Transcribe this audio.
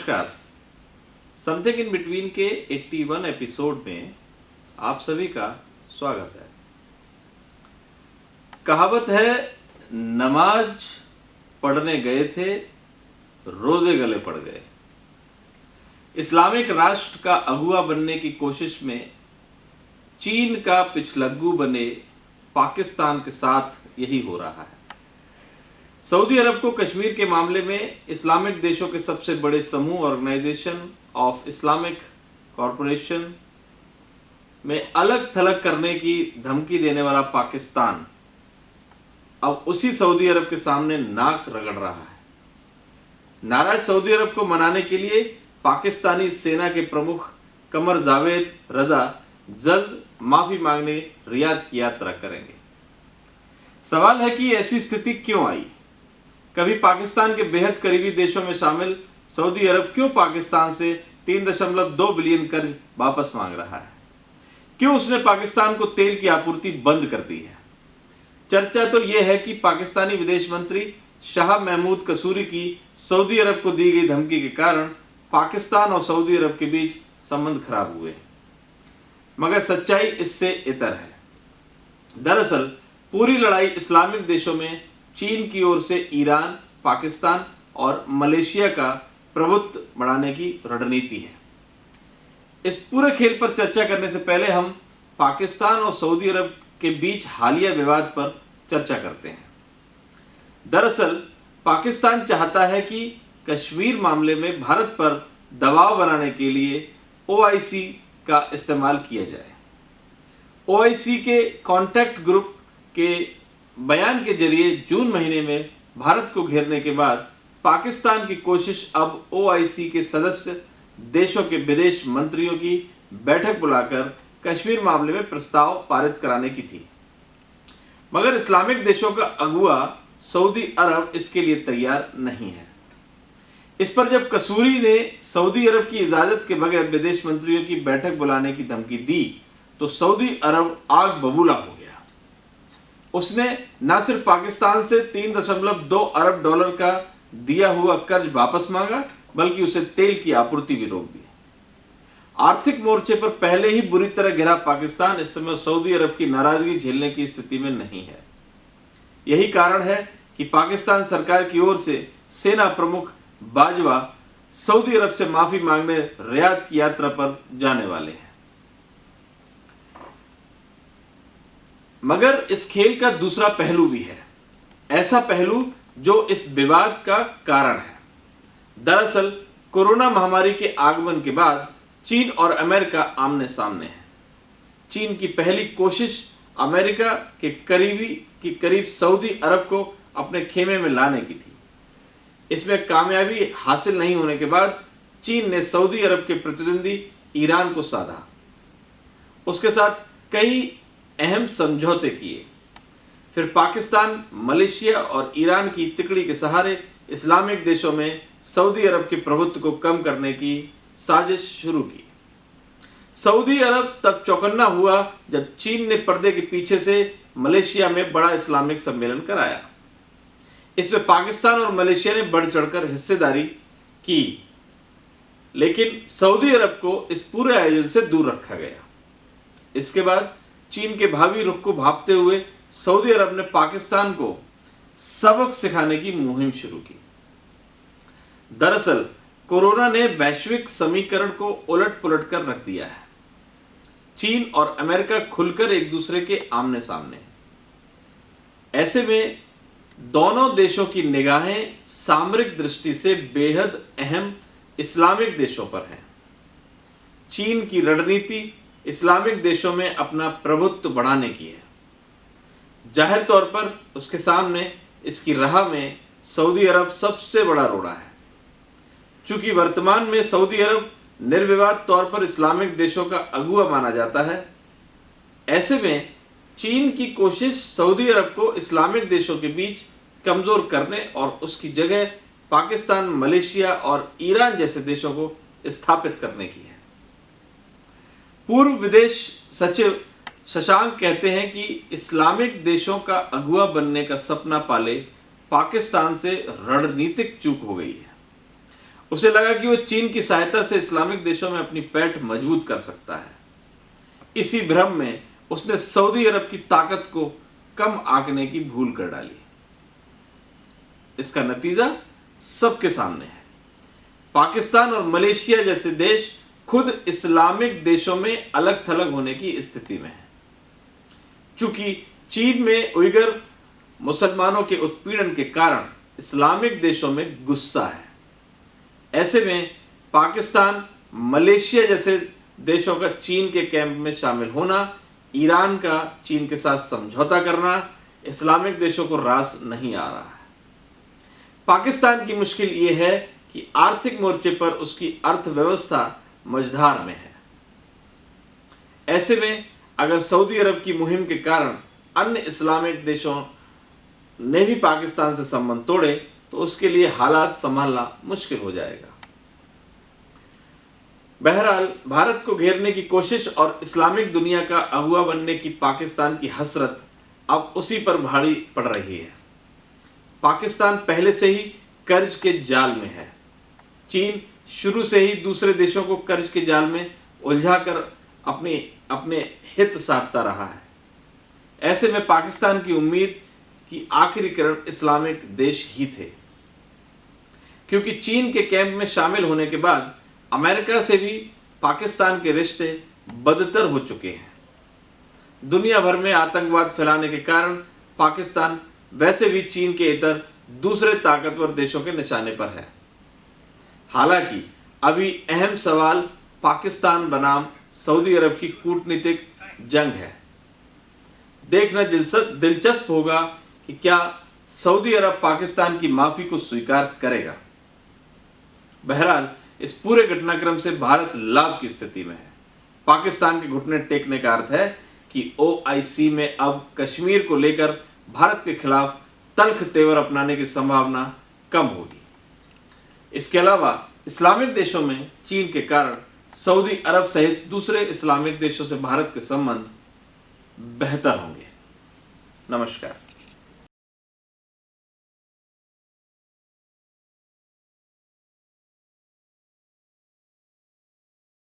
नमस्कार। Something in between के 81 episode में आप सभी का स्वागत है। कहावत है, नमाज पढ़ने गए थे, रोजे गले पड़ गए। इस्लामिक राष्ट्र का अगुवा बनने की कोशिश में चीन का पिछलग्गू बने पाकिस्तान के साथ यही हो रहा है। सऊदी अरब को कश्मीर के मामले में इस्लामिक देशों के सबसे बड़े समूह ऑर्गेनाइजेशन ऑफ इस्लामिक कॉरपोरेशन में अलग थलग करने की धमकी देने वाला पाकिस्तान अब उसी सऊदी अरब के सामने नाक रगड़ रहा है। नाराज सऊदी अरब को मनाने के लिए पाकिस्तानी सेना के प्रमुख कमर जावेद रजा जल्द माफी मांगने रियाद की यात्रा करेंगे। सवाल है कि ऐसी स्थिति क्यों आई? कभी पाकिस्तान के बेहद करीबी देशों में शामिल सऊदी अरब क्यों पाकिस्तान से 3.2 बिलियन कर्ज वापस मांग रहा है? क्यों उसने पाकिस्तान को तेल की आपूर्ति बंद कर दी है? चर्चा तो यह है कि पाकिस्तानी विदेश मंत्री शाह महमूद कसूरी की सऊदी अरब को दी गई धमकी के कारण पाकिस्तान और सऊदी अरब के बीच संबंध खराब हुए, मगर सच्चाई इससे इतर है। दरअसल पूरी लड़ाई इस्लामिक देशों में चीन की ओर से ईरान, पाकिस्तान और मलेशिया का प्रभुत्व बढ़ाने की रणनीति है। इस पूरे खेल पर चर्चा करने से पहले हम पाकिस्तान और सऊदी अरब के बीच हालिया विवाद पर चर्चा करते हैं। दरअसल पाकिस्तान चाहता है कि कश्मीर मामले में भारत पर दबाव बनाने के लिए ओआईसी का इस्तेमाल किया जाए। ओआईसी के कॉन्टैक्ट ग्रुप के बयान के जरिए जून महीने में भारत को घेरने के बाद पाकिस्तान की कोशिश अब ओआईसी के सदस्य देशों के विदेश मंत्रियों की बैठक बुलाकर कश्मीर मामले में प्रस्ताव पारित कराने की थी, मगर इस्लामिक देशों का अगुवा सऊदी अरब इसके लिए तैयार नहीं है। इस पर जब कसूरी ने सऊदी अरब की इजाजत के बगैर विदेश मंत्रियों की बैठक बुलाने की धमकी दी तो सऊदी अरब आग बबूला हो गया। उसने न सिर्फ पाकिस्तान से 3.2 अरब डॉलर का दिया हुआ कर्ज वापस मांगा, बल्कि उसे तेल की आपूर्ति भी रोक दी। आर्थिक मोर्चे पर पहले ही बुरी तरह घिरा पाकिस्तान इस समय सऊदी अरब की नाराजगी झेलने की स्थिति में नहीं है। यही कारण है कि पाकिस्तान सरकार की ओर से सेना प्रमुख बाजवा सऊदी अरब से माफी मांगने रियाद की यात्रा पर जाने वाले हैं। मगर इस खेल का दूसरा पहलू भी है, ऐसा पहलू जो इस विवाद का कारण है। दरअसल कोरोना महामारी के आगमन के बाद चीन और अमेरिका आमने सामने हैं। चीन की पहली कोशिश अमेरिका के करीब सऊदी अरब को अपने खेमे में लाने की थी। इसमें कामयाबी हासिल नहीं होने के बाद चीन ने सऊदी अरब के प्रतिद्वंदी ईरान को साधा, उसके साथ कई अहम समझौते किए। फिर पाकिस्तान, मलेशिया और ईरान की तिकड़ी के सहारे इस्लामिक देशों में सऊदी अरब के प्रभुत्व को कम करने की साजिश शुरू की। सऊदी अरब तब चौकन्ना हुआ जब चीन ने पर्दे के पीछे से मलेशिया में बड़ा इस्लामिक सम्मेलन कराया। इसमें पाकिस्तान और मलेशिया ने बढ़ चढ़कर हिस्सेदारी की, लेकिन सऊदी अरब को इस पूरे आयोजन से दूर रखा गया। इसके बाद चीन के भावी रुख को भांपते हुए सऊदी अरब ने पाकिस्तान को सबक सिखाने की मुहिम शुरू की। दरअसल कोरोना ने वैश्विक समीकरण को उलट पुलट कर रख दिया है। चीन और अमेरिका खुलकर एक दूसरे के आमने सामने। ऐसे में दोनों देशों की निगाहें सामरिक दृष्टि से बेहद अहम इस्लामिक देशों पर हैं। चीन की रणनीति इस्लामिक देशों में अपना प्रभुत्व बढ़ाने की है। जाहिर तौर पर उसके सामने इसकी राह में सऊदी अरब सबसे बड़ा रोड़ा है। चूंकि वर्तमान में सऊदी अरब निर्विवाद तौर पर इस्लामिक देशों का अगुवा माना जाता है, ऐसे में चीन की कोशिश सऊदी अरब को इस्लामिक देशों के बीच कमजोर करने और उसकी जगह पाकिस्तान, मलेशिया और ईरान जैसे देशों को स्थापित करने की है। पूर्व विदेश सचिव शशांक कहते हैं कि इस्लामिक देशों का अगुवा बनने का सपना पाले पाकिस्तान से रणनीतिक चूक हो गई है। उसे लगा कि वो चीन की सहायता से इस्लामिक देशों में अपनी पैठ मजबूत कर सकता है। इसी भ्रम में उसने सऊदी अरब की ताकत को कम आंकने की भूल कर डाली। इसका नतीजा सबके सामने है। पाकिस्तान और मलेशिया जैसे देश खुद इस्लामिक देशों में अलग थलग होने की स्थिति में है। चूंकि चीन में उइगर मुसलमानों के उत्पीड़न के कारण इस्लामिक देशों में गुस्सा है, ऐसे में पाकिस्तान, मलेशिया जैसे देशों का चीन के कैंप में शामिल होना, ईरान का चीन के साथ समझौता करना इस्लामिक देशों को रास नहीं आ रहा है। पाकिस्तान की मुश्किल ये है कि आर्थिक मोर्चे पर उसकी अर्थव्यवस्था मझधार में है। ऐसे में अगर सऊदी अरब की मुहिम के कारण अन्य इस्लामिक देशों ने भी पाकिस्तान से संबंध तोड़े तो उसके लिए हालात संभालना मुश्किल हो जाएगा। बहरहाल, भारत को घेरने की कोशिश और इस्लामिक दुनिया का अगुवा बनने की पाकिस्तान की हसरत अब उसी पर भारी पड़ रही है। पाकिस्तान पहले से ही कर्ज के जाल में है। चीन शुरू से ही दूसरे देशों को कर्ज के जाल में उलझाकर अपने हित साधता रहा है। ऐसे में पाकिस्तान की उम्मीद कि आखिरी किरण इस्लामिक देश ही थे, क्योंकि चीन के कैंप में शामिल होने के बाद अमेरिका से भी पाकिस्तान के रिश्ते बदतर हो चुके हैं। दुनिया भर में आतंकवाद फैलाने के कारण पाकिस्तान वैसे भी चीन के इतर दूसरे ताकतवर देशों के निशाने पर है। हालांकि अभी अहम सवाल पाकिस्तान बनाम सऊदी अरब की कूटनीतिक जंग है। देखना दिलचस्प होगा कि क्या सऊदी अरब पाकिस्तान की माफी को स्वीकार करेगा। बहरहाल, इस पूरे घटनाक्रम से भारत लाभ की स्थिति में है। पाकिस्तान के घुटने टेकने का अर्थ है कि ओआईसी में अब कश्मीर को लेकर भारत के खिलाफ तल्ख तेवर अपनाने की संभावना कम होगी। इसके अलावा इस्लामिक देशों में चीन के कारण सऊदी अरब सहित दूसरे इस्लामिक देशों से भारत के संबंध बेहतर होंगे। नमस्कार।